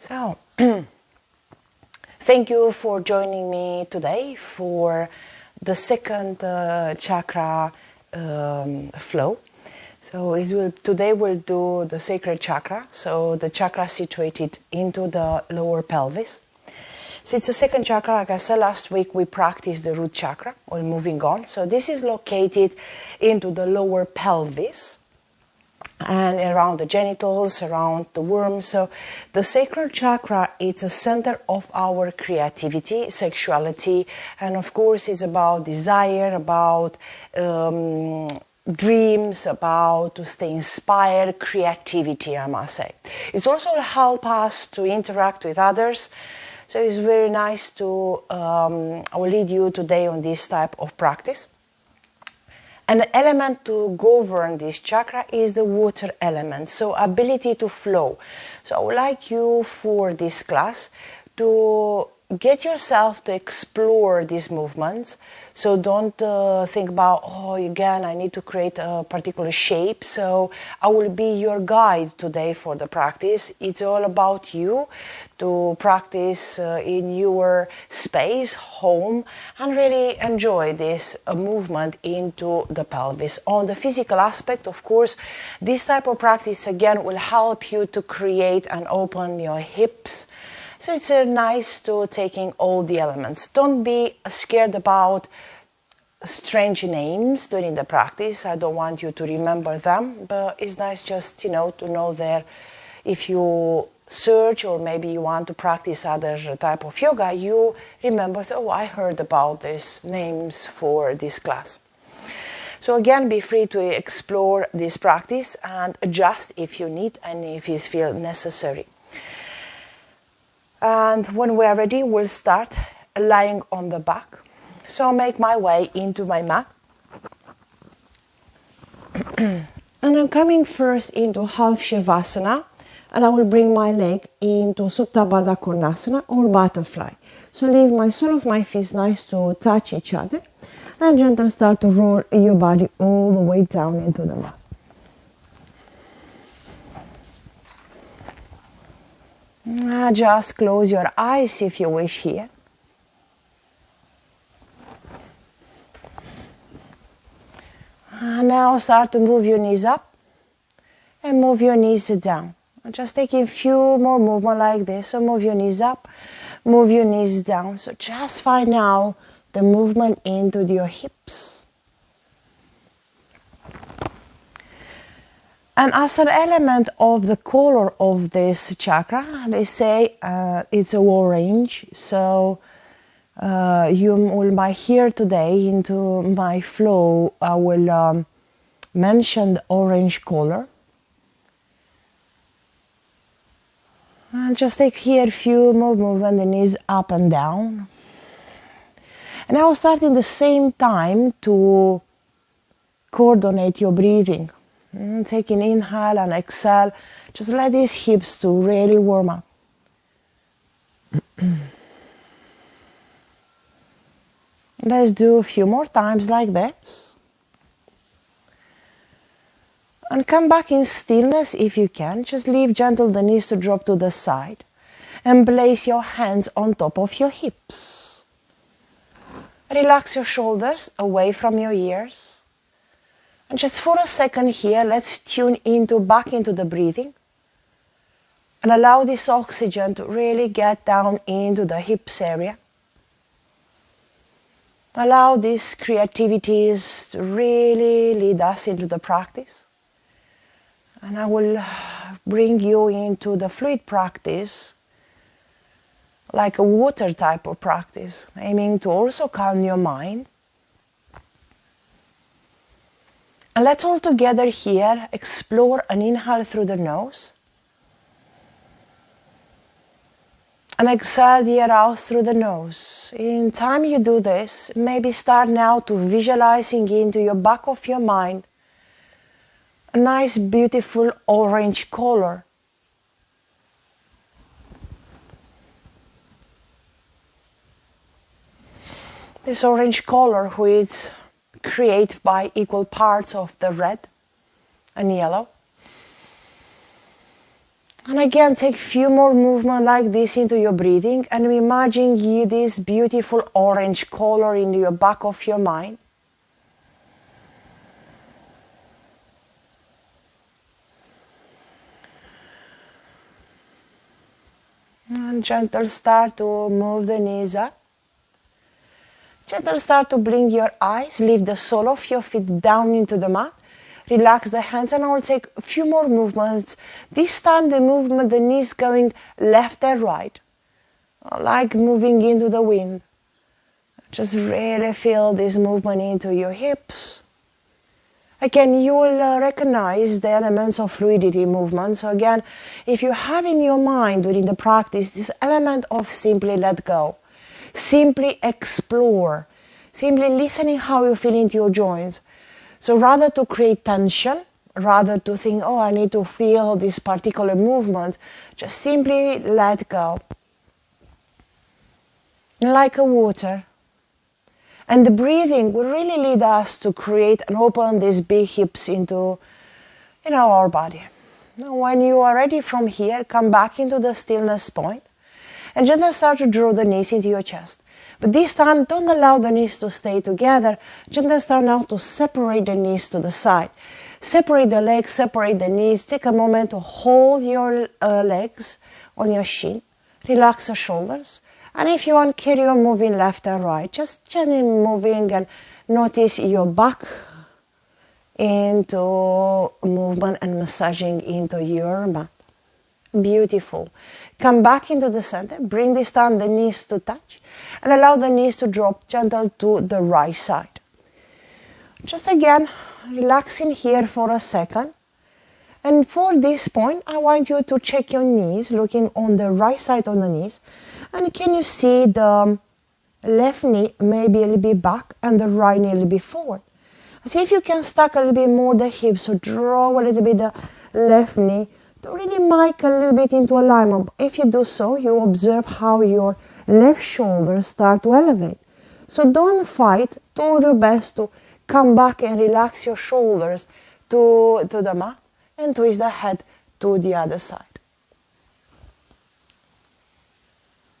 So, thank you for joining me today for the second chakra flow. So today we'll do the Sacral Chakra, so the chakra situated into the lower pelvis. So it's the second chakra. Like I said last week, we practiced the root chakra. We're moving on. So this is located into the lower pelvis and around the genitals, around the womb. So the sacral chakra, it's a center of our creativity, sexuality, and of course it's about desire, about dreams, about to stay inspired, creativity, I must say. It's also to help us to interact with others. So it's very nice to, I will lead you today on this type of practice. And the element to govern this chakra is the water element, so ability to flow. So I would like you for this class to get yourself to explore these movements. So don't think about, oh, again, I need to create a particular shape. So I will be your guide today for the practice. It's all about you to practice in your space, home, and really enjoy this movement into the pelvis. On the physical aspect, of course, this type of practice, again, will help you to create and open your hips. So it's nice to taking all the elements. Don't be scared about strange names during the practice. I don't want you to remember them, but it's nice just, to know that if you search or maybe you want to practice other type of yoga, you remember, oh, I heard about these names for this class. So again, be free to explore this practice and adjust if you need and if you feel necessary. And when we're ready, we'll start lying on the back. So I'll make my way into my mat. And I'm coming first into half Shavasana. And I will bring my leg into Supta Baddha Konasana or butterfly. So leave my sole of my feet nice to touch each other. And gently start to roll your body all the way down into the mat. Just close your eyes if you wish here. And now start to move your knees up and move your knees down. Just taking a few more movements like this. So move your knees up, move your knees down. So just find now the movement into your hips. And as an element of the color of this chakra, they say it's a orange. So you will might hear today into my flow, I will mention the orange color. And just take here a few more movements, the knees up and down. And now start in the same time to coordinate your breathing. Take an inhale and exhale. Just let these hips to really warm up. Let's do a few more times like this. And come back in stillness if you can. Just leave gentle the knees to drop to the side. And place your hands on top of your hips. Relax your shoulders away from your ears. And just for a second here, let's tune back into the breathing. And allow this oxygen to really get down into the hips area. Allow these creativities to really lead us into the practice. And I will bring you into the fluid practice, like a water type of practice, aiming to also calm your mind. And let's all together here explore an inhale through the nose. And exhale the air out through the nose. In time you do this, maybe start now to visualizing into your back of your mind a nice beautiful orange color. This orange color which created by equal parts of the red and yellow. And again, take a few more movements like this into your breathing, and imagine you this beautiful orange color in your back of your mind. And gentle start to move the knees up. Gentle start to blink your eyes, lift the sole of your feet down into the mat. Relax the hands, and I will take a few more movements. This time the movement, the knees going left and right, like moving into the wind. Just really feel this movement into your hips. Again, you will recognize the elements of fluidity movement. So again, if you have in your mind during the practice this element of simply let go, simply explore, simply listening how you feel into your joints. So rather to create tension, rather to think, oh, I need to feel this particular movement, just simply let go. Like a water. And the breathing will really lead us to create and open these big hips into our body. Now, when you are ready from here, come back into the stillness point and gently start to draw the knees into your chest. But this time, don't allow the knees to stay together. Gently start now to separate the knees to the side. Separate the legs, separate the knees. Take a moment to hold your legs on your shin. Relax the shoulders. And if you want, carry on moving left and right. Just gently moving and notice your back into movement and massaging into your mat. Beautiful. Come back into the center. Bring this time the knees to touch and allow the knees to drop gentle to the right side. Just again, relaxing here for a second. And for this point, I want you to check your knees, looking on the right side on the knees. And can you see the left knee maybe a little bit back and the right knee a little bit forward? See if you can stack a little bit more the hips, so draw a little bit the left knee to really mic a little bit into alignment. If you do so, you observe how your left shoulder start to elevate. So don't fight, do your best to come back and relax your shoulders to the mat and twist the head to the other side.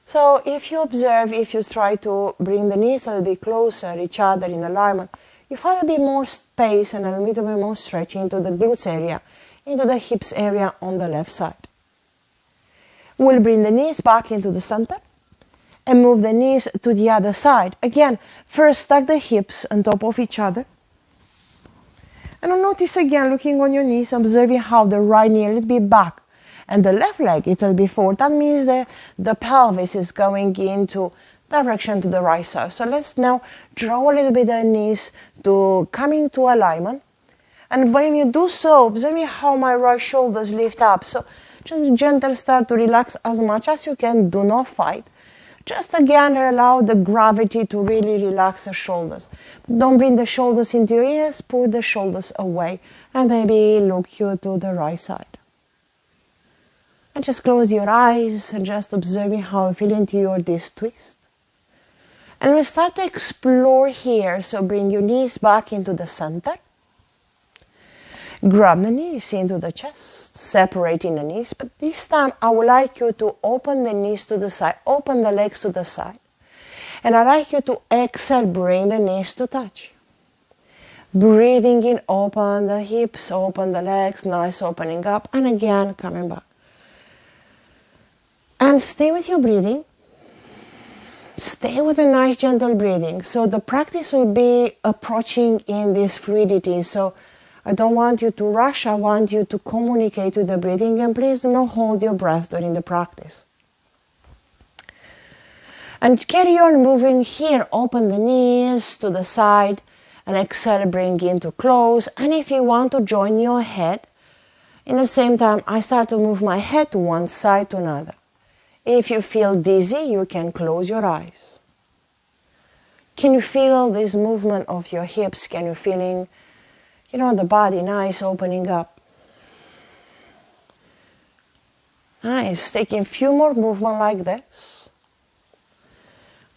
So if you observe, if you try to bring the knees a little bit closer each other in alignment, you find a bit more space and a little bit more stretch into the glutes area, into the hips area on the left side. We'll bring the knees back into the center and move the knees to the other side. Again, first stack the hips on top of each other. And notice again, looking on your knees, observing how the right knee a little bit back and the left leg is a little bit forward. That means the pelvis is going into direction to the right side. So let's now draw a little bit the knees to coming to alignment. And when you do so, observe how my right shoulders lift up. So just gentle start to relax as much as you can. Do not fight. Just again allow the gravity to really relax the shoulders. Don't bring the shoulders into your ears. Pull the shoulders away. And maybe look you to the right side. And just close your eyes and just observing how you feel into your this twist. And we'll start to explore here. So bring your knees back into the center. Grab the knees into the chest, separating the knees. But this time I would like you to open the knees to the side, open the legs to the side. And I'd like you to exhale, bring the knees to touch. Breathing in, open the hips, open the legs, nice opening up. And again, coming back. And stay with your breathing. Stay with a nice gentle breathing. So the practice will be approaching in this fluidity. So I don't want you to rush. I want you to communicate with the breathing. And please do not hold your breath during the practice. And carry on moving here. Open the knees to the side. And exhale, bring in to close. And if you want to join your head, in the same time, I start to move my head to one side to another. If you feel dizzy, you can close your eyes. Can you feel this movement of your hips? Can you feeling, the body nice opening up? Nice. Taking a few more movements like this.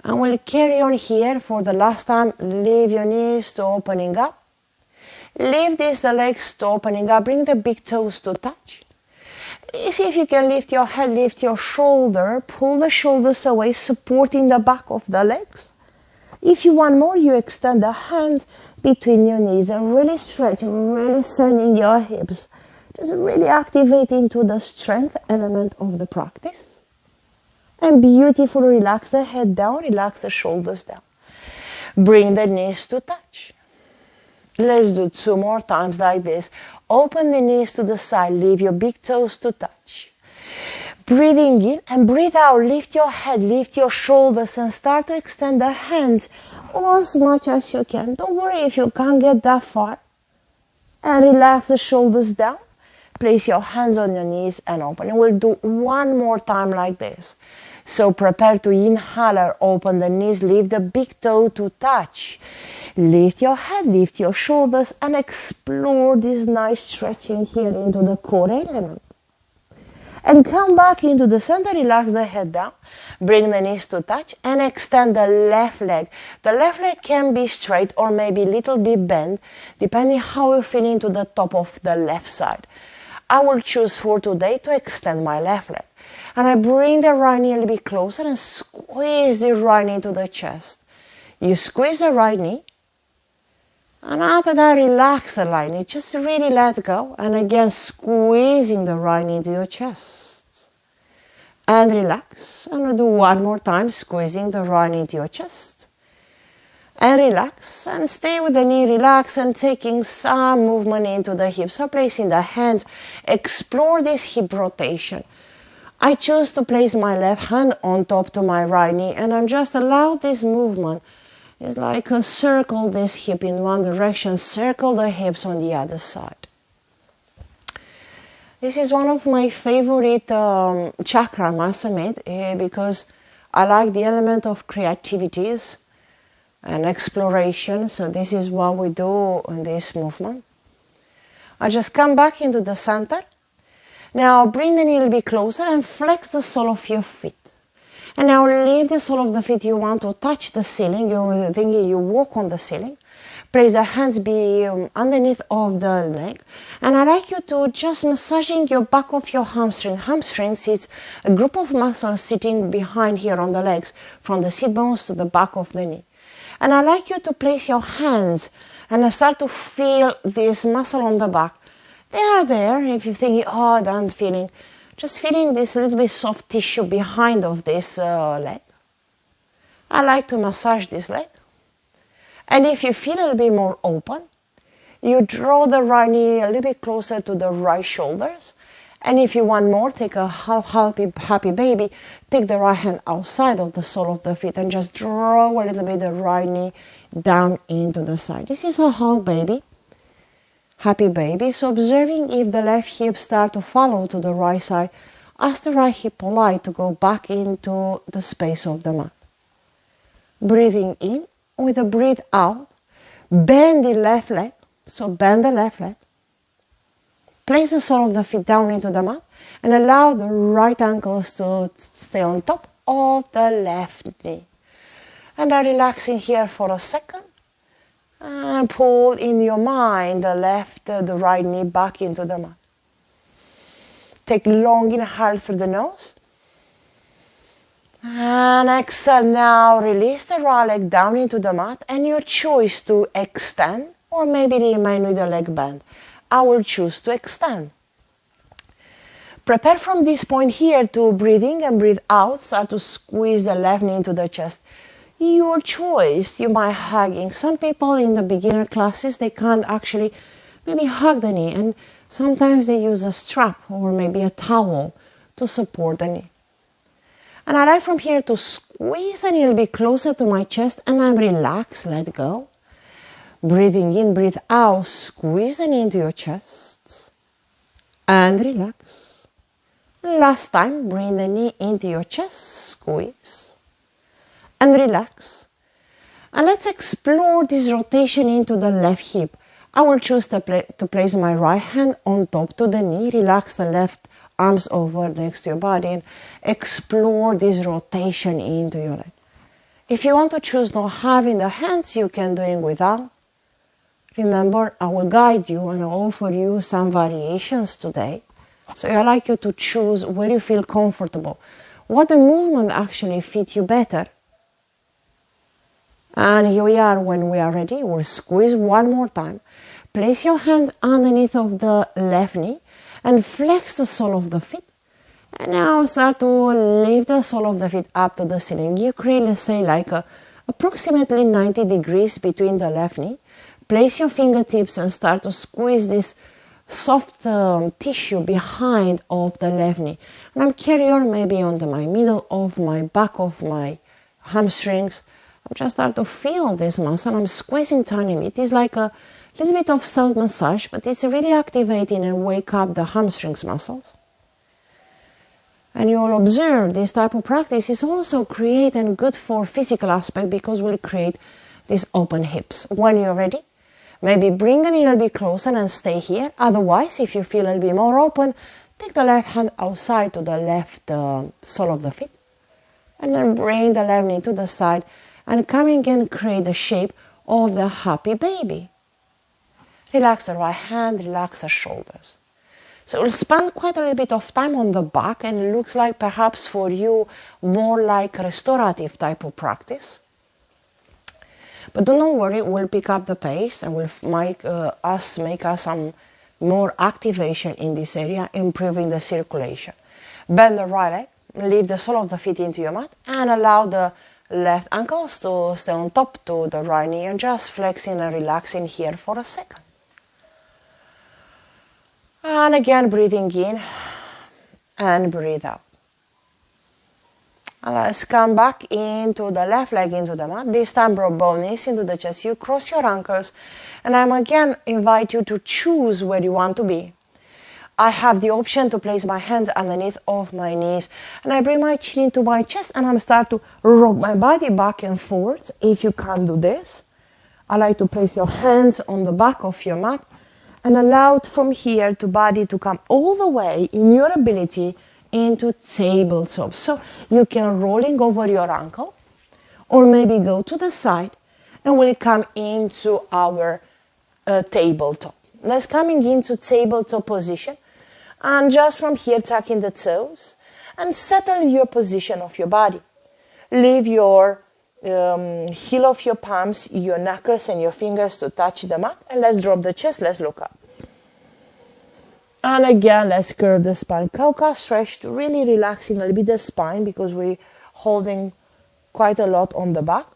And we'll carry on here for the last time. Leave your knees to opening up. Leave the legs to opening up. Bring the big toes to touch. See if you can lift your head, lift your shoulder, pull the shoulders away, supporting the back of the legs. If you want more, you extend the hands between your knees and really stretch, really sending your hips. Just really activate into the strength element of the practice. And beautifully relax the head down, relax the shoulders down. Bring the knees to touch. Let's do 2 more times like this. Open the knees to the side, leave your big toes to touch. Breathing in and breathe out, lift your head, lift your shoulders and start to extend the hands as much as you can. Don't worry if you can't get that far. And relax the shoulders down. Place your hands on your knees and open. And we'll do 1 more time like this. So prepare to inhale, open the knees, leave the big toe to touch. Lift your head, lift your shoulders and explore this nice stretching here into the core element. And come back into the center, relax the head down, bring the knees to touch and extend the left leg. The left leg can be straight or maybe a little bit bent, depending how you feel into the top of the left side. I will choose for today to extend my left leg. And I bring the right knee a little bit closer and squeeze the right knee to the chest. You squeeze the right knee. And after that, relax the right knee. Just really let go. And again, squeezing the right knee to your chest. And relax. And we'll do 1 more time, squeezing the right knee to your chest. And relax. And stay with the knee relaxed and taking some movement into the hips. So placing the hands, explore this hip rotation. I choose to place my left hand on top to my right knee. And I'm just allow this movement. It's like a circle this hip in one direction, circle the hips on the other side. This is one of my favorite chakra, I must admit, because I like the element of creativities and exploration. So this is what we do in this movement. I just come back into the center. Now bring the knee a little bit closer and flex the sole of your feet. And now leave the sole of the feet. You want to touch the ceiling. You're thinking you walk on the ceiling. Place the hands be underneath of the leg. And I like you to just massaging your back of your hamstring. Hamstrings is a group of muscles sitting behind here on the legs, from the sit bones to the back of the knee. And I like you to place your hands and start to feel this muscle on the back. They are there. If you're thinking, oh, I don't feeling. Just feeling this little bit soft tissue behind of this leg. I like to massage this leg. And if you feel a little bit more open, you draw the right knee a little bit closer to the right shoulders. And if you want more, take a happy baby. Take the right hand outside of the sole of the feet and just draw a little bit the right knee down into the side. This is a half baby. Happy baby. So observing if the left hip start to follow to the right side, ask the right hip polite to go back into the space of the mat. Breathing in, with a breathe out, bend the left leg. So bend the left leg. Place the sole of the feet down into the mat and allow the right ankles to stay on top of the left knee. And then relaxing here for a second. And pull in your mind the right knee back into the mat. Take long inhale through the nose. And exhale now, release the right leg down into the mat and your choice to extend or maybe remain with the leg bent. I will choose to extend. Prepare from this point here to breathe in and breathe out. Start to squeeze the left knee into the chest. Your choice, you might hugging. Some people in the beginner classes, they can't actually maybe hug the knee. And sometimes they use a strap or maybe a towel to support the knee. And I like from here to squeeze the knee a little bit closer to my chest and I'm relaxed, let go. Breathing in, breathe out, squeeze the knee into your chest and relax. Last time, bring the knee into your chest, squeeze. And relax. And let's explore this rotation into the left hip. I will choose to place my right hand on top to the knee. Relax the left arms over next to your body and explore this rotation into your leg. If you want to choose not having the hands, you can do it without. Remember, I will guide you and I'll offer you some variations today So I like you to choose where you feel comfortable, what the movement actually fit you better. And here we are. When we are ready, we'll squeeze one more time. Place your hands underneath of the left knee and flex the sole of the feet. And now start to lift the sole of the feet up to the ceiling. You create, let's say, like approximately 90 degrees between the left knee. Place your fingertips and start to squeeze this soft tissue behind of the left knee. And I'm carrying on maybe on my middle of my back of my hamstrings. I'm just start to feel this muscle. I'm squeezing tiny bit. It's like a little bit of self-massage, but it's really activating and wake up the hamstrings muscles. And you'll observe this type of practice is also great and good for physical aspect because we'll create these open hips. When you're ready, maybe bring a little bit closer and stay here. Otherwise, if you feel a little bit more open, take the left hand outside to the left sole of the feet. And then bring the left knee to the side and come and create the shape of the happy baby. Relax the right hand, relax the shoulders. So we'll spend quite a little bit of time on the back, and it looks like perhaps for you more like a restorative type of practice. But don't worry, we'll pick up the pace and we'll make us some more activation in this area, improving the circulation. Bend the right leg, lift the sole of the feet into your mat, and allow the left ankles to stay on top to the right knee, and just flexing and relaxing here for a second. And again, breathing in and breathe out. And let's come back into the left leg into the mat. This time, bring both knees into the chest. You cross your ankles, and I'm again invite you to choose where you want to be. I have the option to place my hands underneath of my knees, and I bring my chin into my chest, and I'm start to rock my body back and forth. If you can't do this, I like to place your hands on the back of your mat and allow it from here to body to come all the way in your ability into tabletop. So you can rolling over your ankle, or maybe go to the side, and we'll come into our tabletop. Let's coming into tabletop position, and just from here tucking the toes and settle your position of your body. Leave your heel of your palms, your knuckles and your fingers to touch the mat, and let's drop the chest. Let's look up. And again, let's curve the spine. Cow stretch to really relaxing a little bit the spine because we're holding quite a lot on the back.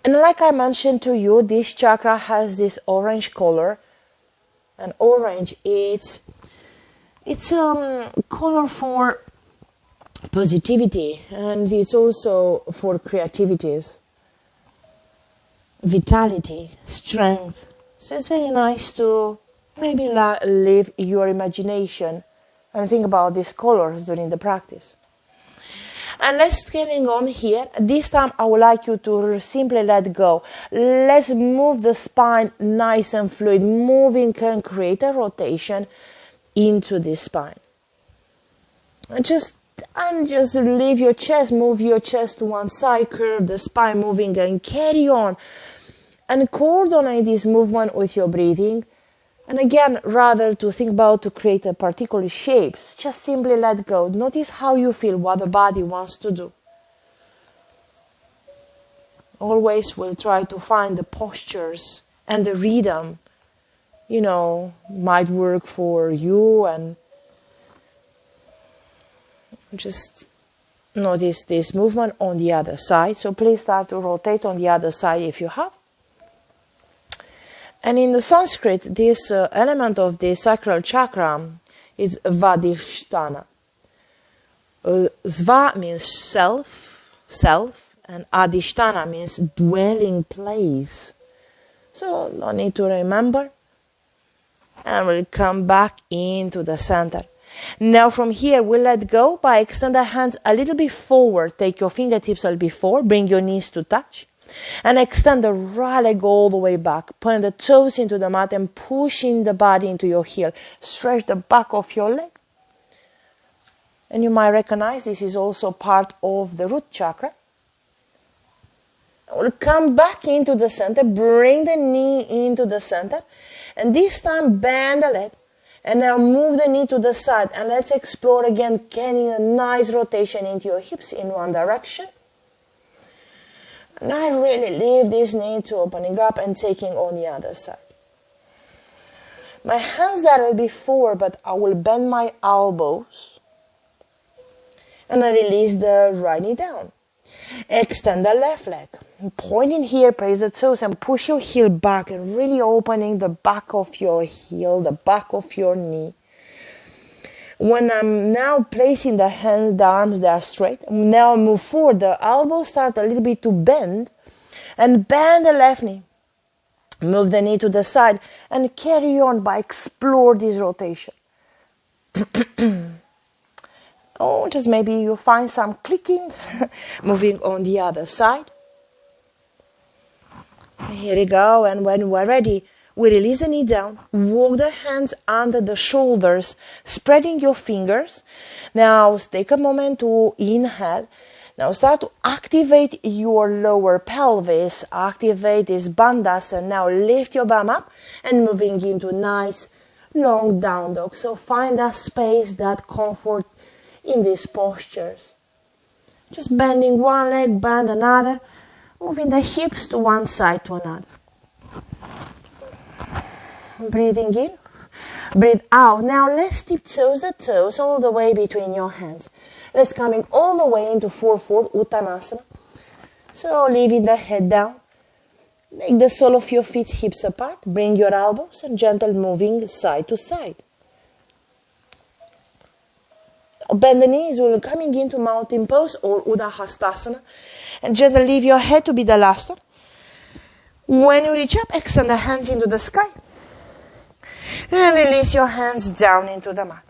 And like I mentioned to you, this chakra has this orange color. And orange, it's color for positivity, and it's also for creativities, vitality, strength. So it's very nice to maybe live your imagination and think about these colors during the practice. And let's get on here. This time I would like you to simply let go. Let's move the spine nice and fluid. Moving can create a rotation into the spine. And just leave your chest, move your chest to one side, curve the spine, moving and carry on. And coordinate this movement with your breathing. And again, rather to think about to create a particular shapes, just simply let go. Notice how you feel, what the body wants to do. Always we'll try to find the postures and the rhythm, might work for you, and just notice this movement on the other side. So please start to rotate on the other side if you have. And in the Sanskrit, this element of the Sacral Chakra is Svadhisthana. Sva means self, and Adhisthana means dwelling place. So no need to remember. And we'll come back into the center. Now from here, we'll let go by extend the hands a little bit forward. Take your fingertips a little bit forward. Bring your knees to touch. And extend the right leg all the way back. Point the toes into the mat and pushing the body into your heel. Stretch the back of your leg. And you might recognize this is also part of the root chakra. We'll come back into the center. Bring the knee into the center. And this time bend the leg. And now move the knee to the side. And let's explore again, getting a nice rotation into your hips in one direction. And I really leave this knee to opening up and taking on the other side. My hands that will be forward, but I will bend my elbows. And I release the right knee down. Extend the left leg. Pointing here, place the toes and push your heel back and really opening the back of your heel, the back of your knee. When I'm now placing the hands, the arms, they are straight. Now move forward. The elbows start a little bit to bend. And bend the left knee. Move the knee to the side. And carry on by explore this rotation. Oh, just maybe you find some clicking. Moving on the other side. Here we go. And when we're ready, we release the knee down, walk the hands under the shoulders, spreading your fingers. Now take a moment to inhale. Now start to activate your lower pelvis, activate this bandhas, and now lift your bum up and moving into nice long down dog. So find that space, that comfort in these postures. Just bending one leg, bend another, moving the hips to one side to another. Breathing in, breathe out. Now let's tiptoe the toes all the way between your hands. Let's coming all the way into 4-4 Uttanasana. So leaving the head down. Make the sole of your feet hips apart. Bring your elbows and gentle moving side to side. Bend the knees, we're coming into mountain pose or Uddha Hastasana. And gently leave your head to be the last one. When you reach up, extend the hands into the sky. And release your hands down into the mat.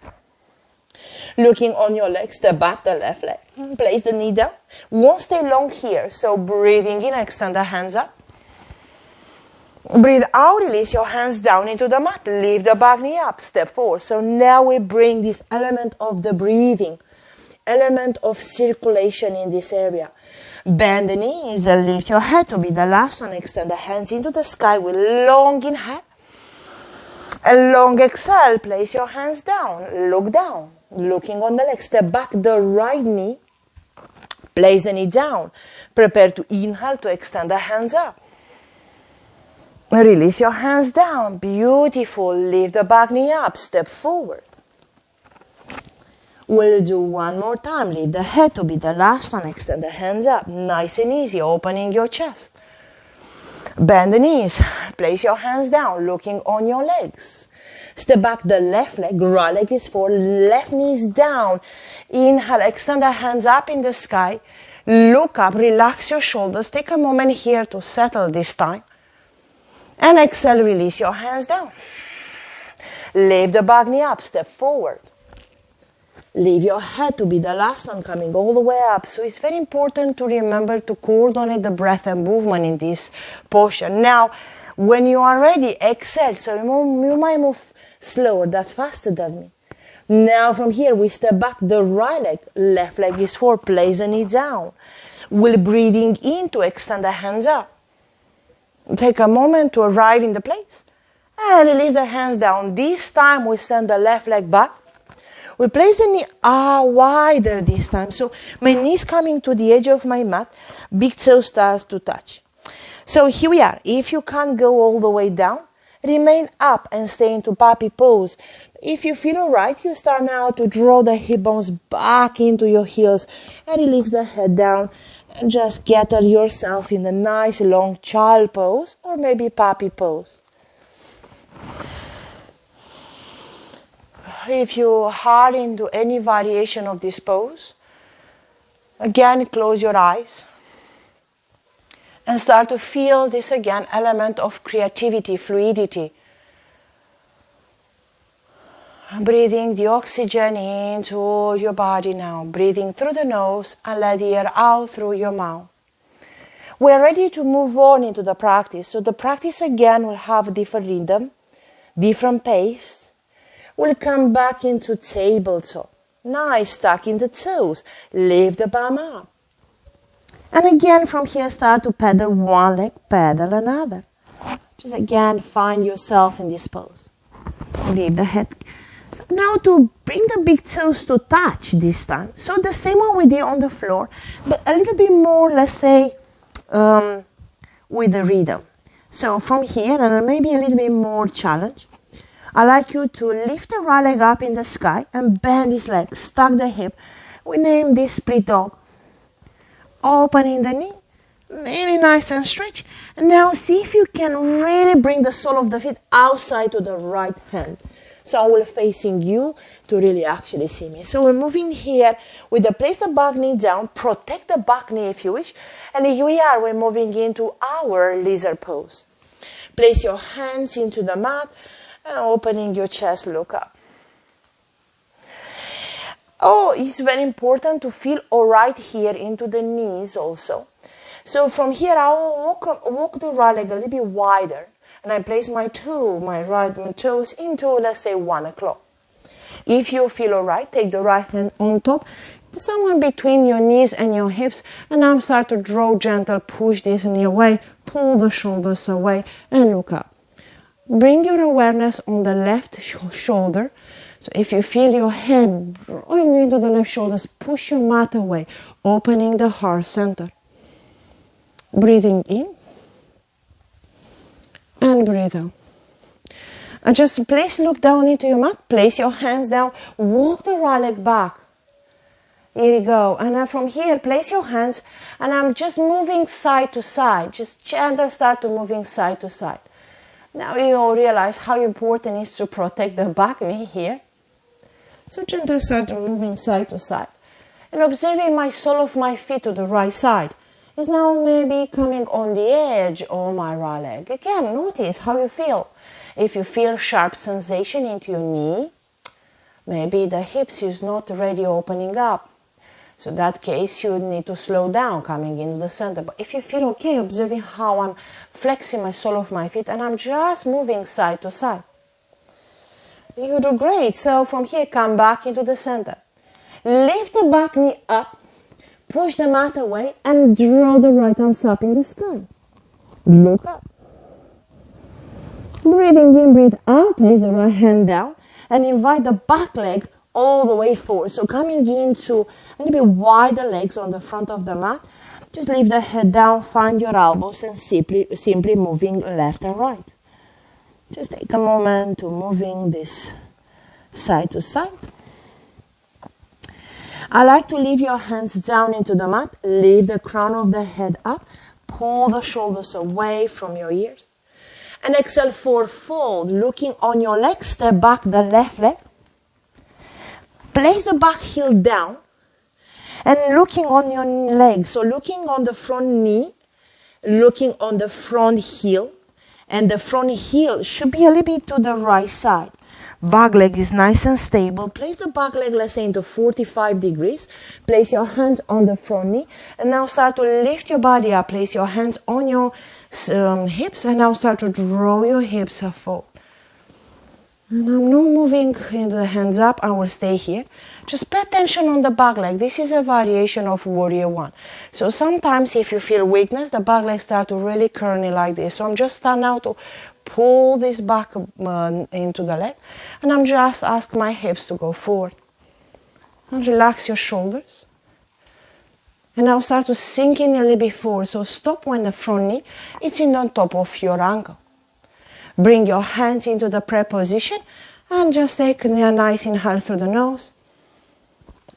Looking on your legs, step back the left leg. Place the knee down. Won't stay long here. So breathing in, extend the hands up. Breathe out, release your hands down into the mat. Lift the back knee up, step forward. So now we bring this element of the breathing, element of circulation in this area. Bend the knees and lift your head to be the last one. Extend the hands into the sky with long inhale. A long exhale, place your hands down, look down, looking on the leg, step back the right knee, place the knee down, prepare to inhale to extend the hands up. Release your hands down, beautiful, lift the back knee up, step forward. We'll do one more time, lift the head to be the last one, extend the hands up, nice and easy, opening your chest. Bend the knees, place your hands down, looking on your legs. Step back the left leg, right leg is forward, left knee is down. Inhale, extend the hands up in the sky. Look up, relax your shoulders. Take a moment here to settle this time. And exhale, release your hands down. Lift the back knee up, step forward. Leave your head to be the last one, coming all the way up. So it's very important to remember to coordinate the breath and movement in this posture. Now, when you are ready, exhale. So you might move slower, that's faster than me. Now from here, we step back the right leg. Left leg is forward, place the knee down. We're breathing in to extend the hands up. Take a moment to arrive in the place. And release the hands down. This time, we send the left leg back. We place the knee wider this time. So my knee is coming to the edge of my mat. Big toe starts to touch. So here we are. If you can't go all the way down, remain up and stay into puppy pose. If you feel alright, you start now to draw the hip bones back into your heels and release the head down and just gather yourself in a nice long child pose or maybe puppy pose. If you are into any variation of this pose, again close your eyes and start to feel this again element of creativity, fluidity. Breathing the oxygen into your body now, breathing through the nose and let the air out through your mouth. We're ready to move on into the practice. So the practice again will have a different rhythm, different pace. We'll come back into tabletop. Nice, tucking the toes. Lift the bum up. And again from here start to pedal one leg, pedal another. Just again find yourself in this pose. Leave the head So now to bring the big toes to touch this time. So the same one we did on the floor, but a little bit more, let's say, with the rhythm. So from here, and maybe a little bit more challenge, I'd like you to lift the right leg up in the sky and bend this leg, stack the hip. We name this split dog. Opening the knee, really nice and stretch. And now see if you can really bring the sole of the feet outside to the right hand. So I will facing you to really actually see me. So we're moving here with the place the back knee down, protect the back knee if you wish. And here we are, we're moving into our lizard pose. Place your hands into the mat and opening your chest, look up. Oh, it's very important to feel all right here into the knees also. So from here, I will walk the right leg a little bit wider. And I place my right toes into, let's say, 1 o'clock. If you feel all right, take the right hand on top, somewhere between your knees and your hips, and now start to draw gentle, push this knee away, pull the shoulders away, and look up. Bring your awareness on the left shoulder. So if you feel your head drawing into the left shoulders, push your mat away, opening the heart center. Breathing in. And breathe out. And just look down into your mat, place your hands down, walk the right leg back. Here you go. And then from here, place your hands, and I'm just moving side to side. Just gentle start to moving side to side. Now you all realize how important it is to protect the back knee here. So gentle start to moving side to side. And observing my sole of my feet to the right side. Is now maybe coming on the edge of my right leg. Again, notice how you feel. If you feel sharp sensation into your knee, maybe the hips is not ready opening up. So in that case, you need to slow down coming into the center. But if you feel okay, observing how I'm flexing my sole of my feet and I'm just moving side to side. You do great. So from here, come back into the center. Lift the back knee up. Push the mat away and draw the right arms up in the sky. Look up. Breathing in, breathe out. Place the right hand down and invite the back leg all the way forward. So coming into a little bit wider legs on the front of the mat. Just leave the head down, find your elbows and simply moving left and right. Just take a moment to moving this side to side. I like to leave your hands down into the mat, leave the crown of the head up, pull the shoulders away from your ears. And exhale, forward fold, looking on your leg, step back the left leg. Place the back heel down and looking on your leg. So looking on the front knee, looking on the front heel, and the front heel should be a little bit to the right side. Back leg is nice and stable. Place the back leg, let's say, into 45 degrees. Place your hands on the front knee. And now start to lift your body up. Place your hands on your hips. And now start to draw your hips forward. And I'm not moving the hands up. I will stay here. Just pay attention on the back leg. This is a variation of Warrior One. So sometimes if you feel weakness, the back leg start to really curl like this. So I'm just starting now to pull this back into the leg. And I'm just asking my hips to go forward. And relax your shoulders. And now start to sink in a little bit forward. So stop when the front knee is in on top of your ankle. Bring your hands into the prayer position and just take a nice inhale through the nose.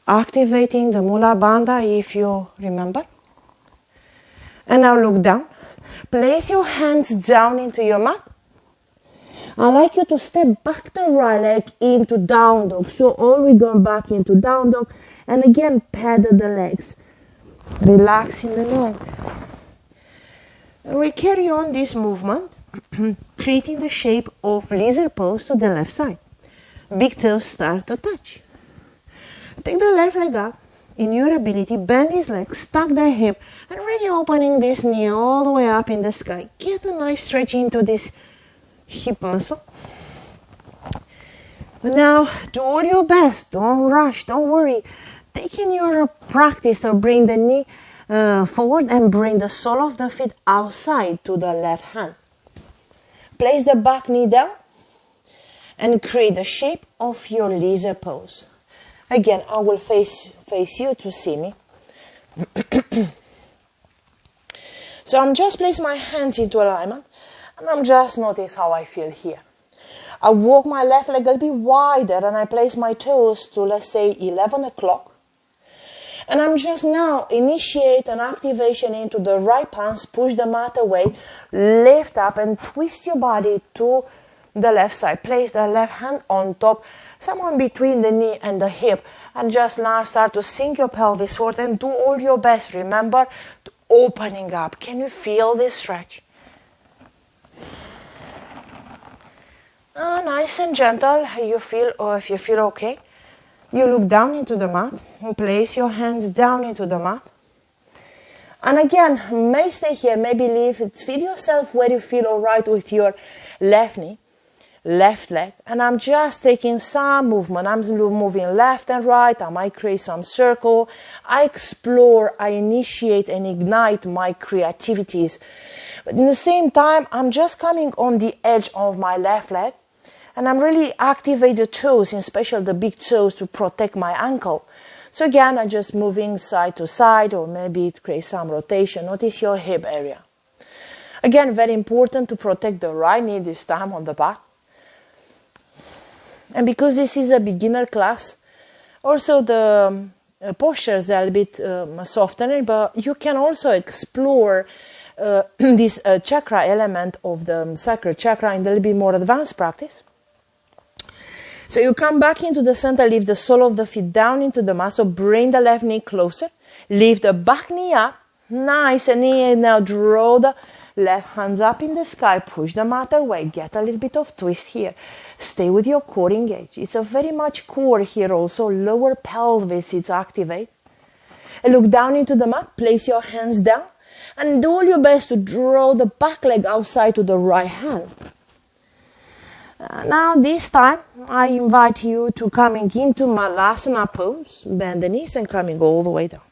Activating the Mula Bandha if you remember. And now look down. Place your hands down into your mat. I'd like you to step back the right leg into down dog. So all we go back into down dog. And again, pedal the legs. Relaxing the neck. And we carry on this movement, creating the shape of lizard pose to the left side. Big toes start to touch. Take the left leg up. In your ability, bend this leg, stack the hip, and really opening this knee all the way up in the sky. Get a nice stretch into this hip muscle. But now, do all your best. Don't rush. Don't worry. Taking your practice to bring the knee forward and bring the sole of the feet outside to the left hand. Place the back knee down and create the shape of your lizard pose. Again, I will face you to see me. So I'm just placing my hands into alignment, and I'm just notice how I feel here. I walk my left leg a little bit wider, and I place my toes to, let's say, 11 o'clock. And I'm just now initiate an activation into the right palms, push the mat away, lift up and twist your body to the left side. Place the left hand on top, somewhere between the knee and the hip. And just now start to sink your pelvis forward and do all your best. Remember, to opening up. Can you feel this stretch? Nice and gentle. You feel, or if you feel okay, you look down into the mat and place your hands down into the mat. And again, may stay here, maybe leave it. Feel yourself where you feel all right with your left knee, left leg. And I'm just taking some movement. I'm moving left and right. I might create some circle. I explore, I initiate and ignite my creativities. But in the same time, I'm just coming on the edge of my left leg. And I'm really activate the toes, in special the big toes, to protect my ankle. So again, I'm just moving side to side, or maybe it creates some rotation. Notice your hip area. Again, very important to protect the right knee this time on the back. And because this is a beginner class, also the postures are a bit softer, but you can also explore this chakra element of the Sacral Chakra in a little bit more advanced practice. So you come back into the center, lift the sole of the feet down into the mat. So bring the left knee closer. Lift the back knee up. Nice and easy. Now draw the left hands up in the sky. Push the mat away. Get a little bit of twist here. Stay with your core engaged. It's a very much core here also. Lower pelvis is activate. And look down into the mat. Place your hands down. And do all your best to draw the back leg outside to the right hand. Now this time, I invite you to coming into Malasana pose, bend the knees and coming all the way down.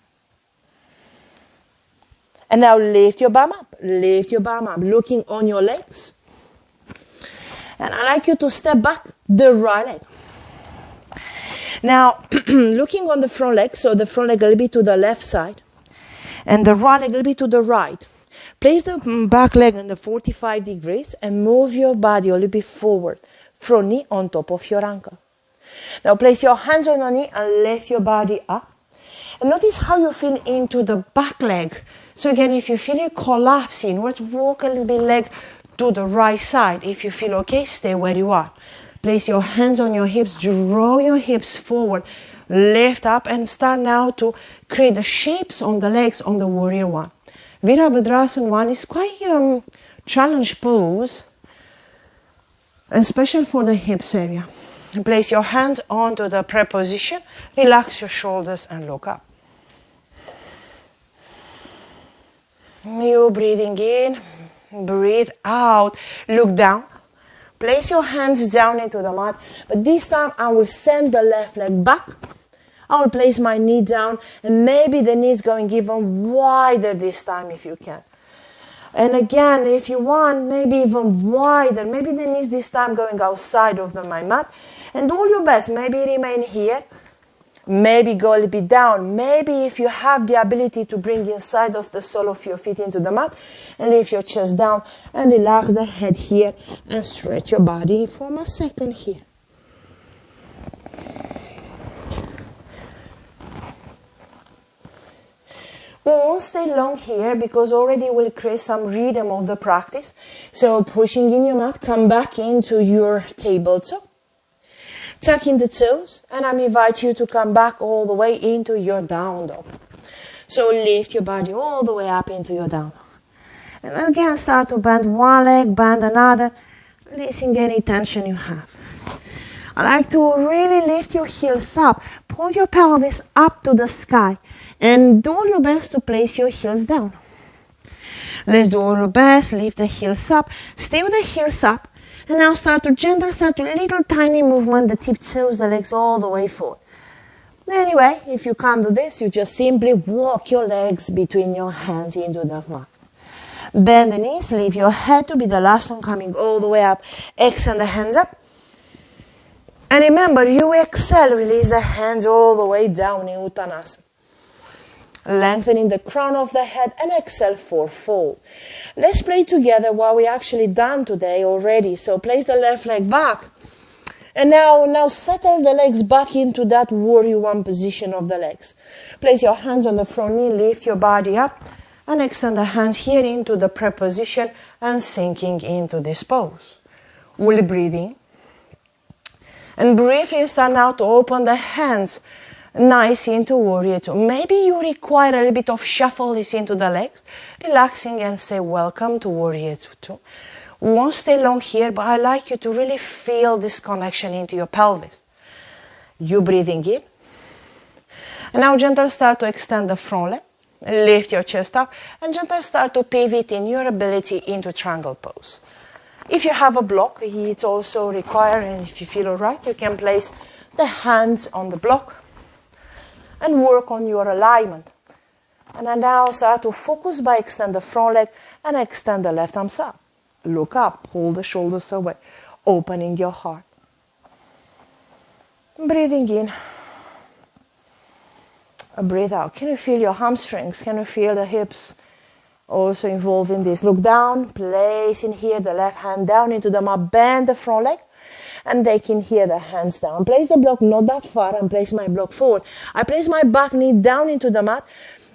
And now lift your bum up, looking on your legs. And I'd like you to step back the right leg. Now, looking on the front leg, so the front leg a little bit to the left side, and the right leg a little bit to the right. Place the back leg in the 45 degrees and move your body a little bit forward. Front knee on top of your ankle. Now place your hands on your knee and lift your body up. And notice how you feel into the back leg. So again, if you feel it collapsing inwards, walk a little bit leg to the right side. If you feel okay, stay where you are. Place your hands on your hips, draw your hips forward, lift up and start now to create the shapes on the legs on the warrior one. Virabhadrasana 1 is quite challenge pose, and special for the hips area. Place your hands onto the prayer position, relax your shoulders and look up. You breathing in, breathe out, look down. Place your hands down into the mat, but this time I will send the left leg back. I will place my knee down, and maybe the knee is going even wider this time if you can. And again, if you want, maybe even wider. Maybe the knee is this time going outside of my mat. And do all your best. Maybe remain here. Maybe go a little bit down. Maybe if you have the ability to bring inside of the sole of your feet into the mat, and lift your chest down and relax the head here and stretch your body for a second here. We won't stay long here because already we'll create some rhythm of the practice. So pushing in your mat, come back into your tabletop. Tuck in the toes, and I invite you to come back all the way into your down dog. So lift your body all the way up into your down dog. And again, start to bend one leg, bend another, releasing any tension you have. I like to really lift your heels up. Pull your pelvis up to the sky. And do all your best to place your heels down. Let's do all your best. Lift the heels up. Stay with the heels up. And now start to little tiny movement. The tip toes, the legs all the way forward. Anyway, if you can't do this, you just simply walk your legs between your hands into the mat. Bend the knees. Leave your head to be the last one coming all the way up. Extend the hands up. And remember, you exhale, release the hands all the way down in Uttanasana. Lengthening the crown of the head and exhale for fold. Let's play together what we actually done today already. So place the left leg back. And now settle the legs back into that warrior one position of the legs. Place your hands on the front knee, lift your body up, and extend the hands here into the prayer position and sinking into this pose. We'll breathe in. And briefly start now to open the hands nice into warrior two. Maybe you require a little bit of shuffle this into the legs, relaxing and say welcome to warrior two. We won't stay long here, but I'd like you to really feel this connection into your pelvis. You breathing in. And now gentle start to extend the front leg, lift your chest up, and gentle start to pivot in your ability into triangle pose. If you have a block, it's also required, and if you feel alright, you can place the hands on the block and work on your alignment. And I now start to focus by extend the front leg and extend the left arm up. Look up, pull the shoulders away, opening your heart. Breathing in. Breathe out. Can you feel your hamstrings? Can you feel the hips also involved in this? Look down, place in here the left hand down into the mat, bend the front leg, and take in here the hands down. Place the block not that far and place my block forward. I place my back knee down into the mat,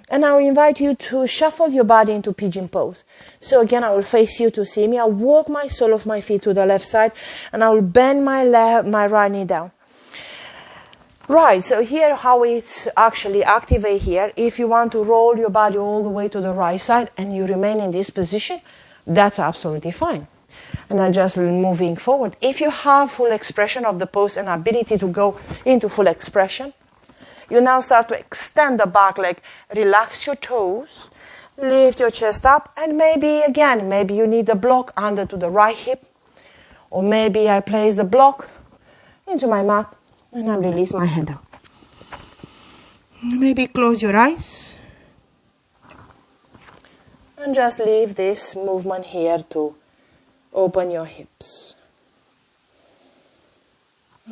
and I will invite you to shuffle your body into pigeon pose. So again, I will face you to see me. I'll walk my sole of my feet to the left side, and I will bend my right knee down. Right, so here how it's actually activate here. If you want to roll your body all the way to the right side and you remain in this position, that's absolutely fine. And then just moving forward. If you have full expression of the pose and ability to go into full expression, you now start to extend the back leg, relax your toes, lift your chest up, and maybe you need a block under to the right hip, or maybe I place the block into my mat and I release my head out. Maybe close your eyes and just leave this movement here to open your hips.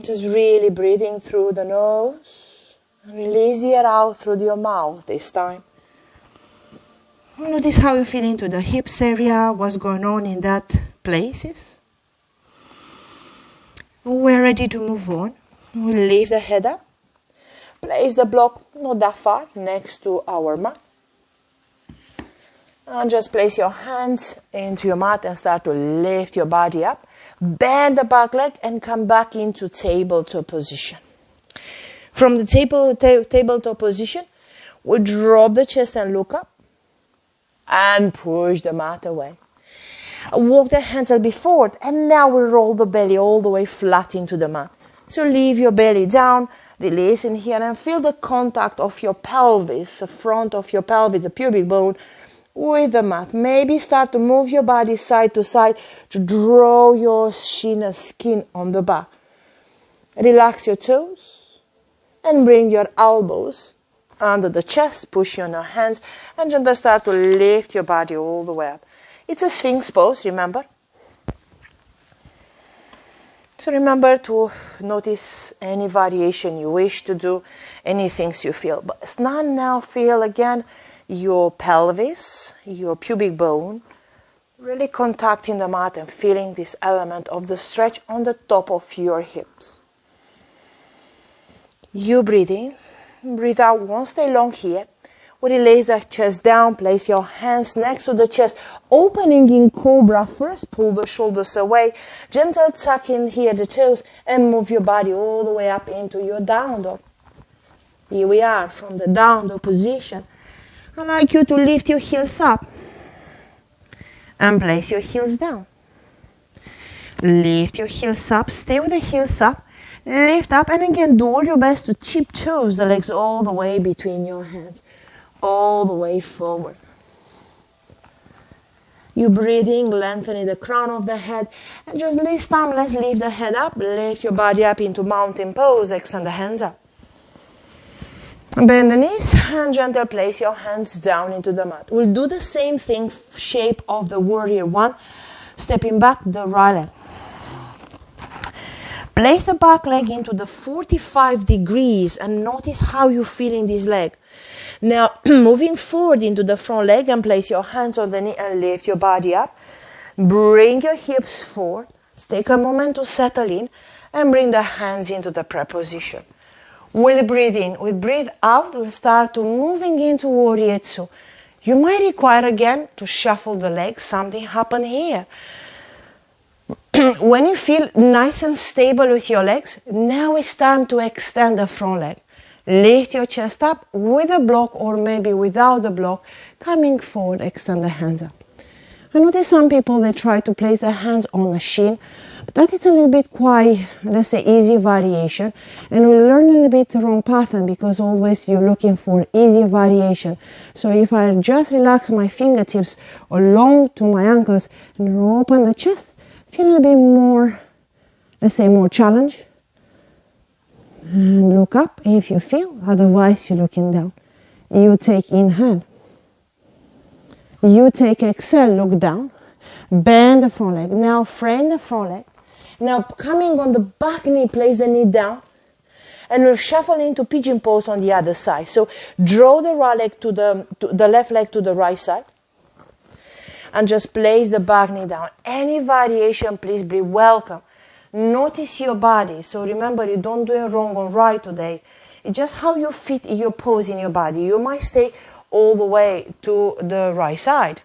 Just really breathing through the nose. Release the air out through your mouth this time. Notice how you feel into the hips area, what's going on in that places. We're ready to move on. We'll lift the head up. Place the block not that far next to our mat. And just place your hands into your mat and start to lift your body up. Bend the back leg and come back into tabletop position. From the tabletop position, we drop the chest and look up. And push the mat away. Walk the hands a bit forward. And now we roll the belly all the way flat into the mat. So leave your belly down, release in here, and feel the contact of your pelvis, the front of your pelvis, the pubic bone, with the mat. Maybe start to move your body side to side to draw your shin and skin on the back. Relax your toes. And bring your elbows under the chest, push on your hands, and just start to lift your body all the way up. It's a Sphinx pose, remember? So remember to notice any variation you wish to do, any things you feel. But start now, feel again your pelvis, your pubic bone, really contacting the mat and feeling this element of the stretch on the top of your hips. You breathe in, breathe out, won't stay long here. We release the chest down, place your hands next to the chest, opening in cobra first, pull the shoulders away, gentle tuck in here the toes, and move your body all the way up into your down dog. Here we are from the down dog position. I'd like you to lift your heels up and place your heels down. Lift your heels up, stay with the heels up. Lift up, and again, do all your best to tip toes, the legs all the way between your hands, all the way forward. You breathing, lengthening the crown of the head, and just this time, let's lift the head up, lift your body up into mountain pose, extend the hands up. Bend the knees, and gently place your hands down into the mat. We'll do the same thing, shape of the warrior one, stepping back the right leg. Place the back leg into the 45 degrees and notice how you feel in this leg. Now, moving forward into the front leg and place your hands on the knee and lift your body up. Bring your hips forward. Take a moment to settle in and bring the hands into the prayer position. We'll breathe in. We'll breathe out. We'll start to moving into Warrior Two. You might require again to shuffle the legs. Something happened here. When you feel nice and stable with your legs, now it's time to extend the front leg. Lift your chest up with a block or maybe without the block. Coming forward, extend the hands up. I notice some people, they try to place their hands on the shin, but that is a little bit quite, let's say, easy variation. And we learn a little bit the wrong pattern because always you're looking for easy variation. So if I just relax my fingertips along to my ankles and open the chest, feel a little bit more, let's say, more challenge. And look up if you feel, otherwise you're looking down. You take inhale. You take exhale, look down. Bend the front leg. Now frame the front leg. Now coming on the back knee, place the knee down. And we'll shuffle into pigeon pose on the other side. So draw the right leg to the left leg to the right side. And just place the back knee down. Any variation, please be welcome. Notice your body. So remember, you don't do it wrong or right today. It's just how you fit your pose in your body. You might stay all the way to the right side.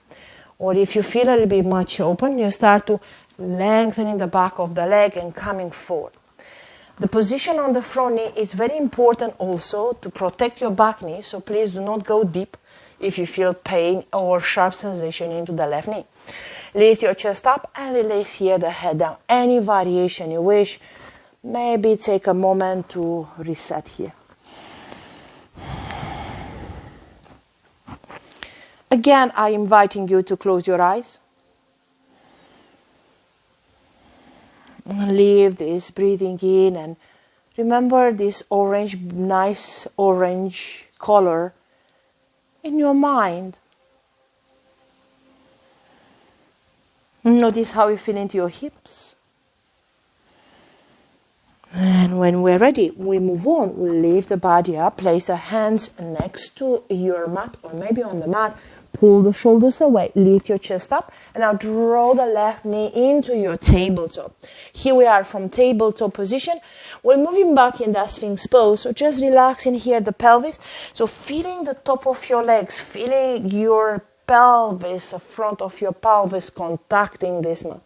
Or if you feel a little bit much open, you start to lengthening the back of the leg and coming forward. The position on the front knee is very important also to protect your back knee. So please do not go deep if you feel pain or sharp sensation into the left knee. Lift your chest up and release here the head down. Any variation you wish. Maybe take a moment to reset here. Again, I'm inviting you to close your eyes. Leave this breathing in and remember this orange, nice orange color in your mind. Notice how you feel into your hips. And when we're ready, we move on. We lift the body up, place the hands next to your mat or maybe on the mat. Pull the shoulders away, lift your chest up, and now draw the left knee into your tabletop. Here we are from tabletop position. We're moving back in that Sphinx pose, so just relaxing here the pelvis. So feeling the top of your legs, feeling your pelvis, the front of your pelvis contacting this mat.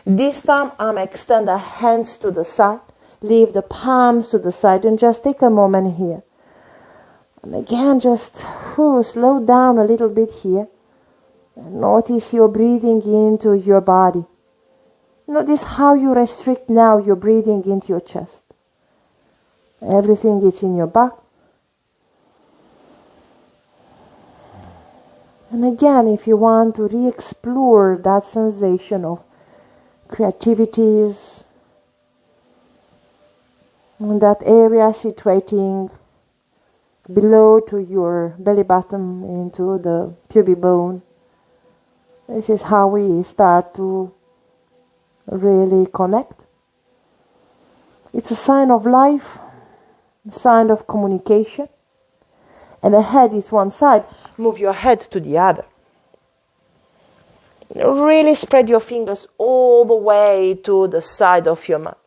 This time I'm extend the hands to the side, leave the palms to the side, and just take a moment here. And again, just slow down a little bit here. And notice your breathing into your body. Notice how you restrict now your breathing into your chest. Everything is in your back. And again, if you want to re-explore that sensation of creativities, in that area situating below to your belly button into the pubic bone. This is how we start to really connect. It's a sign of life, a sign of communication. And the head is one side. Move your head to the other. Really spread your fingers all the way to the side of your mat.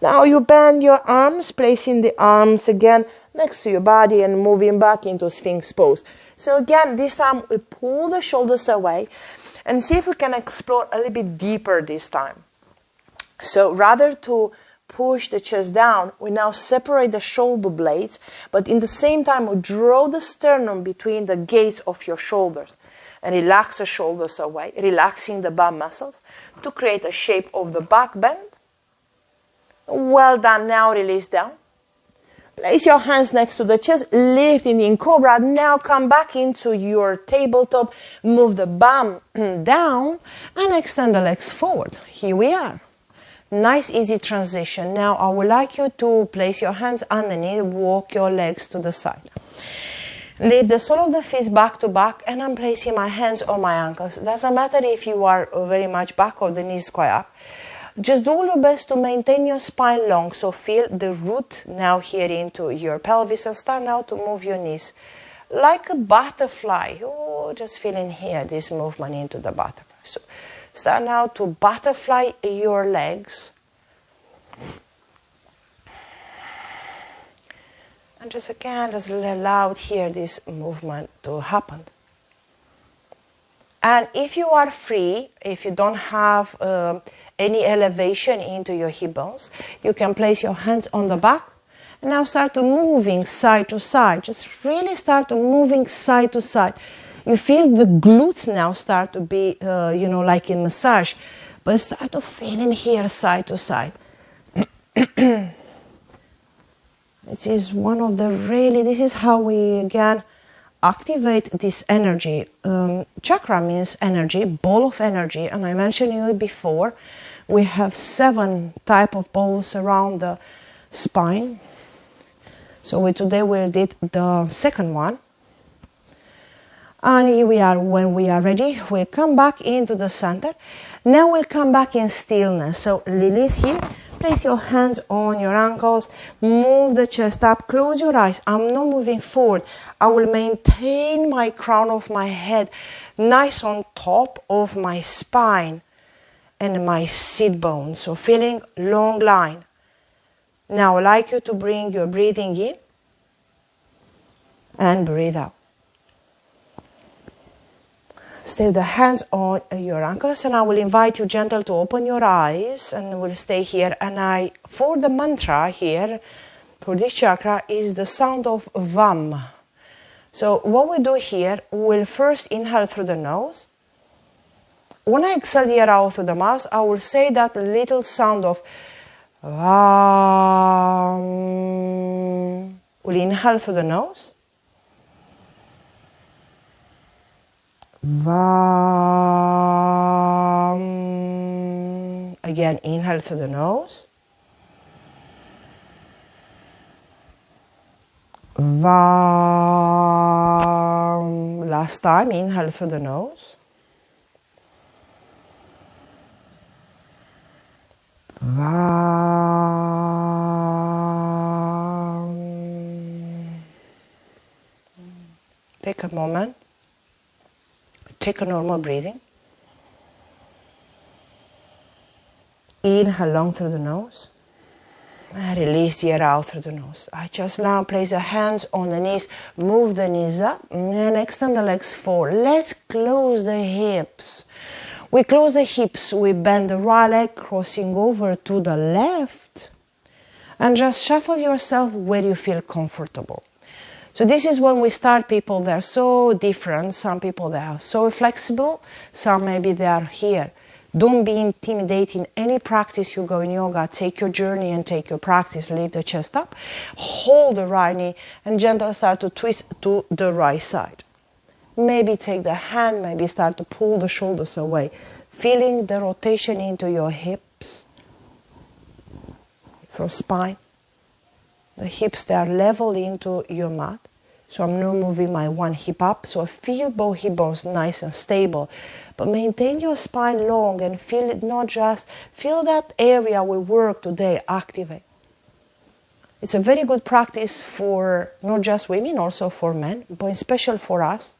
Now you bend your arms, placing the arms again next to your body and moving back into Sphinx pose. So again, this time we pull the shoulders away and see if we can explore a little bit deeper this time. So rather to push the chest down, we now separate the shoulder blades, but in the same time we draw the sternum between the gates of your shoulders and relax the shoulders away, relaxing the bum muscles to create a shape of the back bend. Well done. Now release down. Place your hands next to the chest, lifting in cobra. Now come back into your tabletop. Move the bum down and extend the legs forward. Here we are. Nice, easy transition. Now I would like you to place your hands underneath, walk your legs to the side. Lift the sole of the feet back to back, and I'm placing my hands on my ankles. Doesn't matter if you are very much back or the knees quite up. Just do all your best to maintain your spine long. So feel the root now here into your pelvis, and start now to move your knees like a butterfly. Oh, just feeling here this movement into the butterfly. So start now to butterfly your legs. And just again, just allow here this movement to happen. And if you are free, if you don't have any elevation into your hip bones, you can place your hands on the back and now start to moving side to side. Just really start to moving side to side. You feel the glutes now start to be, like in massage, but start to feeling here side to side. This is one of the this is how we again activate this energy. Chakra means energy, ball of energy, and I mentioned it before. We have 7 type of balls around the spine. So today we did the second one. And here we are. When we are ready, we come back into the center. Now we'll come back in stillness. So release here. Place your hands on your ankles, move the chest up, close your eyes. I'm not moving forward. I will maintain my crown of my head nice on top of my spine and my sit bones. So feeling long line. Now I'd like you to bring your breathing in and breathe out. Stay with the hands on your ankles, and I will invite you gentle to open your eyes, and we'll stay here. And for the mantra here, for this chakra, is the sound of Vam. So what we do here, we'll first inhale through the nose. When I exhale the air out through the mouth, I will say that little sound of Vam. We'll inhale through the nose. Vam. Again, inhale through the nose. Vam. Last time, inhale through the nose. Vam. Take a moment. Take a normal breathing. Inhale long through the nose. And release the air out through the nose. I just now place the hands on the knees. Move the knees up and extend the legs forward. Let's close the hips. We close the hips. We bend the right leg, crossing over to the left. And just shuffle yourself where you feel comfortable. So this is when we start. People, they're so different. Some people, they are so flexible. Some maybe they are here. Don't be intimidated in any practice you go in yoga. Take your journey and take your practice. Lift the chest up. Hold the right knee and gently start to twist to the right side. Maybe take the hand, maybe start to pull the shoulders away. Feeling the rotation into your hips. From spine. The hips, they are level into your mat. So I'm not moving my one hip up. So I feel both hip bones nice and stable. But maintain your spine long and feel it not just, feel that area we work today activate. It's a very good practice for not just women, also for men, but especially for us.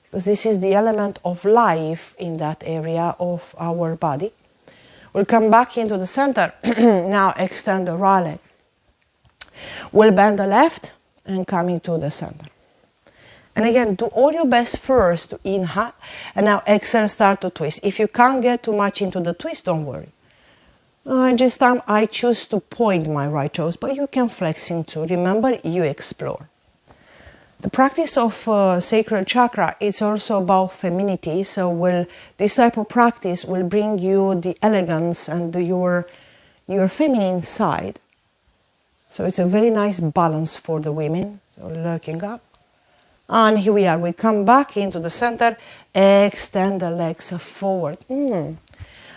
Because this is the element of life in that area of our body. We'll come back into the center. Now extend the right leg. We'll bend the left and coming to the center. And again, do all your best first to inhale, and now exhale, start to twist. If you can't get too much into the twist, don't worry. This time I choose to point my right toes, but you can flex into. Remember, you explore. The practice of Sacral Chakra is also about femininity, so this type of practice will bring you the elegance and your feminine side. So it's a very nice balance for the women. So looking up. And here we are. We come back into the center. Extend the legs forward.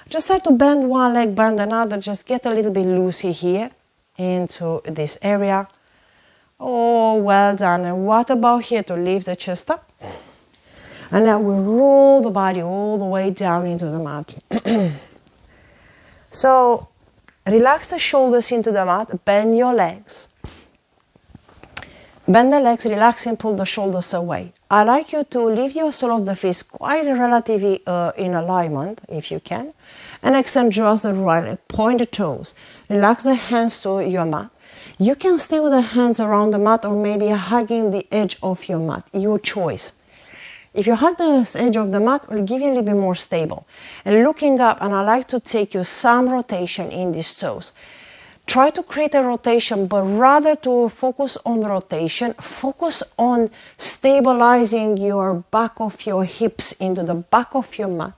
Just start to bend one leg, bend another. Just get a little bit loosey here into this area. Oh, well done. And what about here to lift the chest up? And now we'll roll the body all the way down into the mat. So relax the shoulders into the mat, bend your legs. Bend the legs, relax and pull the shoulders away. I like you to leave your sole of the feet quite relatively in alignment, if you can. And extend just the right leg, point the toes. Relax the hands to your mat. You can stay with the hands around the mat or maybe hugging the edge of your mat, your choice. If you hug the edge of the mat, it will give you a little bit more stable. And looking up, and I like to take you some rotation in these toes. Try to create a rotation, but rather to focus on the rotation, focus on stabilizing your back of your hips into the back of your mat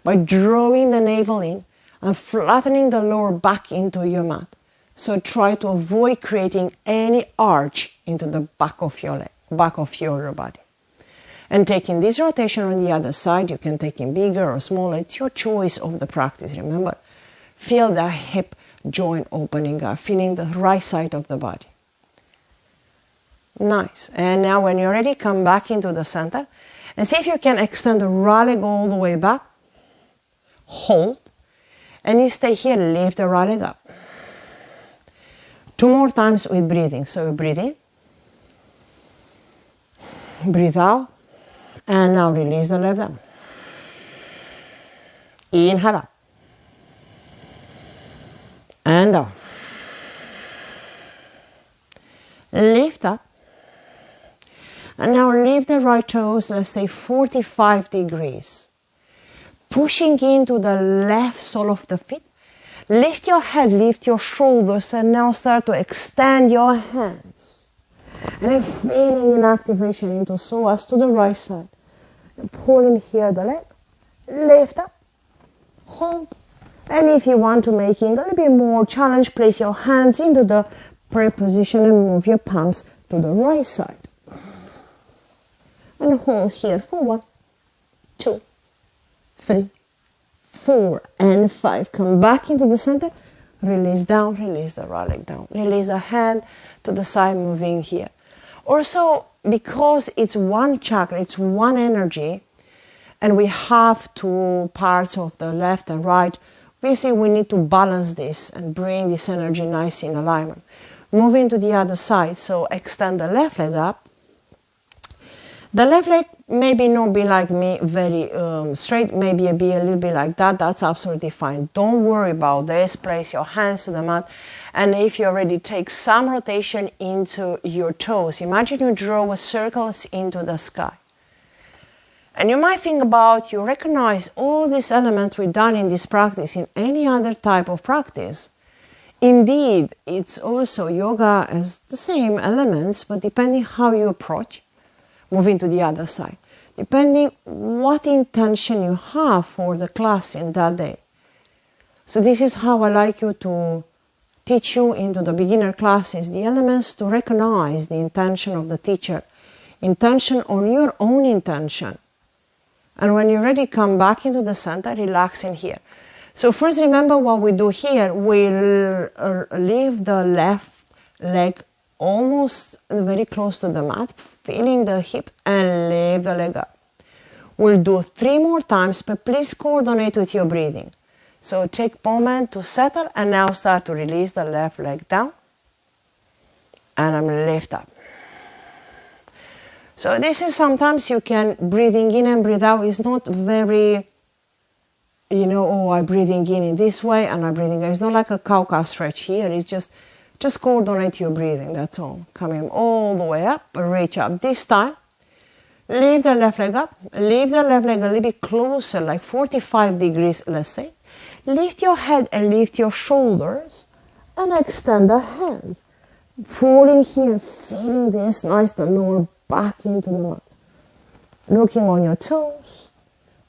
by drawing the navel in and flattening the lower back into your mat. So try to avoid creating any arch into the back of your leg, back of your body. And taking this rotation on the other side, you can take it bigger or smaller. It's your choice of the practice, remember. Feel the hip joint opening up, feeling the right side of the body. Nice. And now when you're ready, come back into the center. And see if you can extend the right leg all the way back. Hold. And you stay here, lift the right leg up. 2 more times with breathing. So you breathe in. Breathe out. And now release the left arm. Inhale up. And down. Lift up. And now lift the right toes, let's say 45 degrees. Pushing into the left sole of the feet. Lift your head, lift your shoulders, and now start to extend your hands. And then feeling an activation into psoas to the right side. Pulling here the leg, lift up, hold. And if you want to make it a little bit more challenge, place your hands into the prayer position and move your palms to the right side. And hold here for 1, 2, 3, 4, and 5. Come back into the center, release down, release the right leg down. Release the hand to the side, moving here. Also, because it's one chakra, it's one energy, and we have 2 parts of the left and right, we say we need to balance this and bring this energy nice in alignment. Moving to the other side, so extend the left leg up. The left leg maybe not be like me, very straight, maybe be a little bit like that. That's absolutely fine. Don't worry about this. Place your hands to the mat. And if you already take some rotation into your toes, imagine you draw circles into the sky. And you might think about, you recognize all these elements we've done in this practice in any other type of practice. Indeed, it's also yoga has the same elements, but depending how you approach, moving to the other side, depending what intention you have for the class in that day. So this is how I like you to teach you into the beginner classes, the elements to recognize the intention of the teacher, intention on your own intention. And when you're ready, come back into the center, relax in here. So first remember what we do here. We'll leave the left leg almost very close to the mat, feeling the hip, and lift the leg up. We'll do 3 more times, but please coordinate with your breathing. So take a moment to settle, and now start to release the left leg down. And I'm lift up. So this is sometimes you can, breathing in and breathe out is not very, oh, I'm breathing in this way and I'm breathing out. It's not like a cow stretch here. It's just coordinate your breathing, that's all. Coming all the way up, reach up. This time, lift the left leg up. Lift the left leg a little bit closer, like 45 degrees, let's say. Lift your head and lift your shoulders and extend the hands. Falling here, feeling this nice, the lower back into the mat. Looking on your toes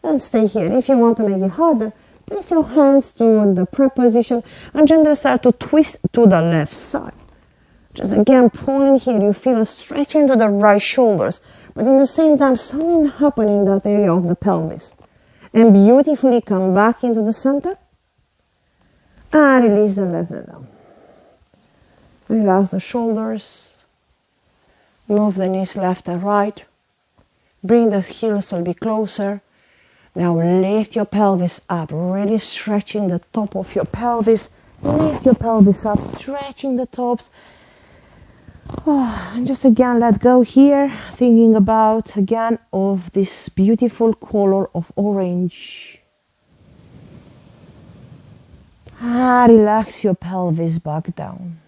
and stay here. If you want to make it harder, place your hands to the prayer position and gently start to twist to the left side. Just again, pulling here, you feel a stretch into the right shoulders, but in the same time, something happening in that area of the pelvis. And beautifully come back into the center and release the left leg down. Relax the shoulders Move the knees left and right. Bring the heels a little bit closer. Now lift your pelvis up, really stretching the top of your pelvis. Lift your pelvis up, stretching the tops. And just again let go here, thinking about again of this beautiful color of orange. Relax your pelvis back down.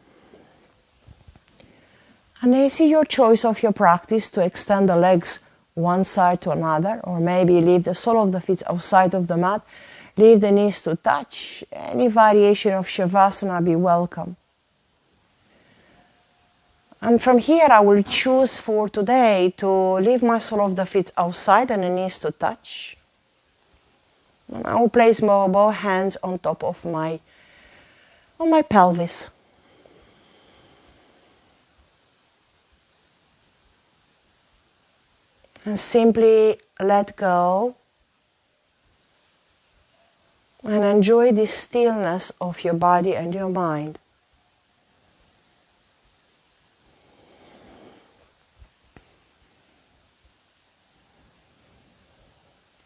And I see your choice of your practice to extend the legs one side to another, or maybe leave the sole of the feet outside of the mat, leave the knees to touch. Any variation of Shavasana be welcome. And from here I will choose for today to leave my sole of the feet outside and the knees to touch. And I will place both hands on top of my pelvis. And simply let go and enjoy the stillness of your body and your mind.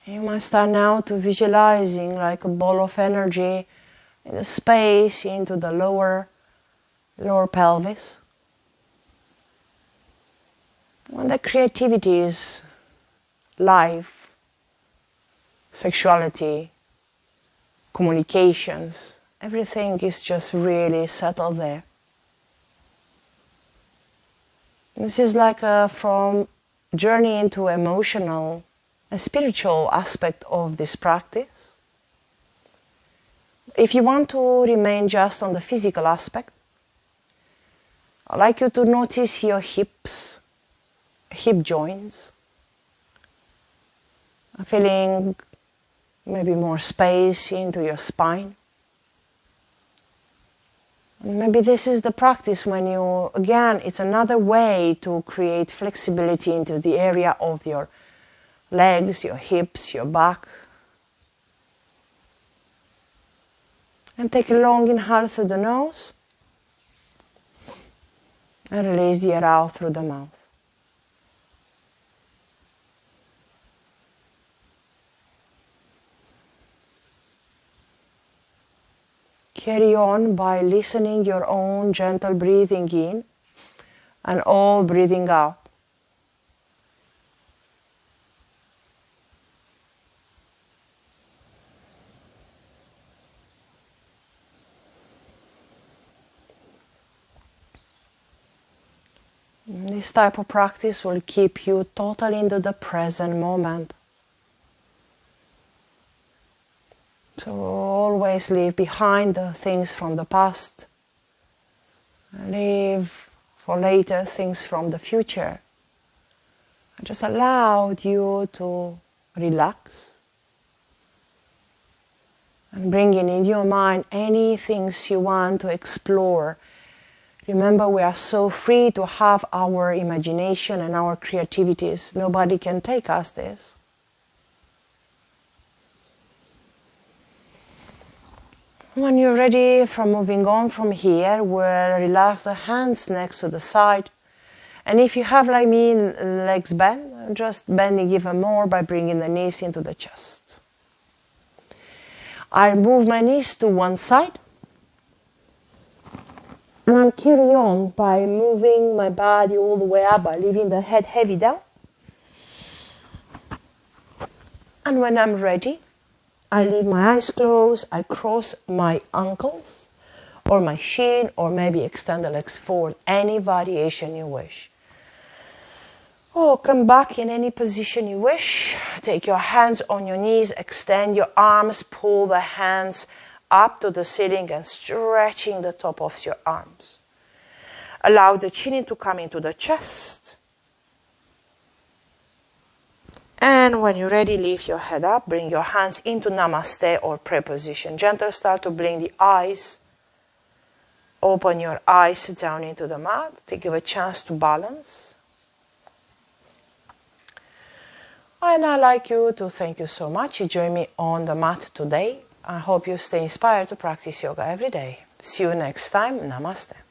You must start now to visualizing like a ball of energy in the space into the lower pelvis. When the creativity is life, sexuality, communications, everything is just really settled there. This is like from journey into emotional and spiritual aspect of this practice. If you want to remain just on the physical aspect, I'd like you to notice your hips, hip joints, feeling maybe more space into your spine. And maybe this is the practice when you, again, it's another way to create flexibility into the area of your legs, your hips, your back. And take a long inhale through the nose and release the air out through the mouth. Carry on by listening your own gentle breathing in and all breathing out. This type of practice will keep you totally into the present moment. So always leave behind the things from the past. Leave for later things from the future. And just allow you to relax. And bring in your mind any things you want to explore. Remember, we are so free to have our imagination and our creativities. Nobody can take us this. When you're ready for moving on from here, we'll relax the hands next to the side. And if you have, like me, legs bent, just bending even more by bringing the knees into the chest. I move my knees to one side. And I'm carrying on by moving my body all the way up, by leaving the head heavy down. And when I'm ready, I leave my eyes closed, I cross my ankles, or my shin, or maybe extend the legs forward, any variation you wish. Or come back in any position you wish. Take your hands on your knees, extend your arms, pull the hands up to the ceiling and stretching the top of your arms. Allow the chin to come into the chest. And when you're ready, lift your head up, bring your hands into Namaste or prayer position. Gentle start to blink the eyes. Open your eyes down into the mat to give a chance to balance. And I'd like you to thank you so much. You joined me on the mat today. I hope you stay inspired to practice yoga every day. See you next time. Namaste.